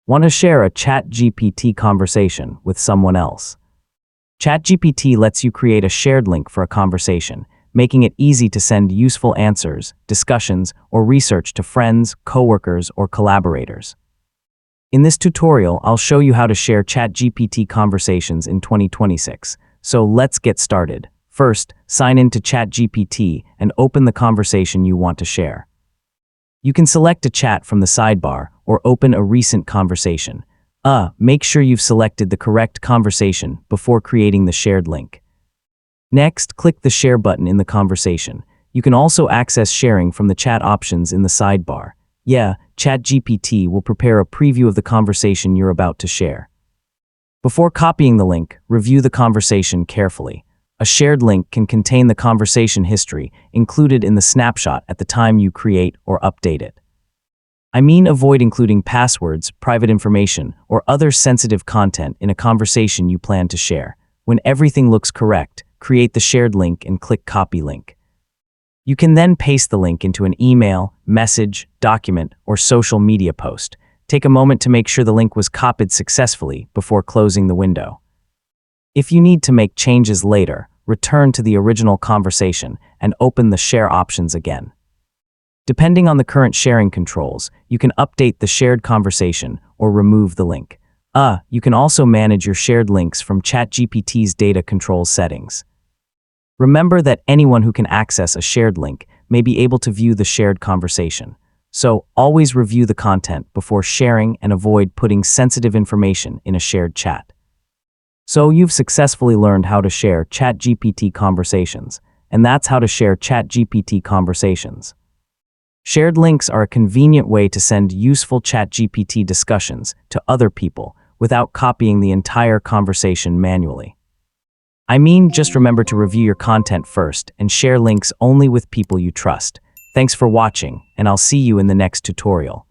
Want to share a ChatGPT conversation with someone else? ChatGPT lets you create a shared link for a conversation, making it easy to send useful answers, discussions, or research to friends, coworkers, or collaborators. In this tutorial, I'll show you how to share ChatGPT conversations in 2026. So let's get started. First, sign in to ChatGPT and open the conversation you want to share. You can select a chat from the sidebar or open a recent conversation. Make sure you've selected the correct conversation before creating the shared link. Next, click the Share button in the conversation. You can also access sharing from the chat options in the sidebar. ChatGPT will prepare a preview of the conversation you're about to share. Before copying the link, review the conversation carefully. A shared link can contain the conversation history included in the snapshot at the time you create or update it. Avoid including passwords, private information, or other sensitive content in a conversation you plan to share. When everything looks correct, create the shared link and click Copy Link. You can then paste the link into an email, message, document, or social media post. Take a moment to make sure the link was copied successfully before closing the window. If you need to make changes later, return to the original conversation and open the share options again. Depending on the current sharing controls, you can update the shared conversation or remove the link. You can also manage your shared links from ChatGPT's data control settings. Remember that anyone who can access a shared link may be able to view the shared conversation. So always review the content before sharing and avoid putting sensitive information in a shared chat. So you've successfully learned how to share ChatGPT conversations, and that's how to share ChatGPT conversations. Shared links are a convenient way to send useful ChatGPT discussions to other people without copying the entire conversation manually. Just remember to review your content first and share links only with people you trust. Thanks for watching, and I'll see you in the next tutorial.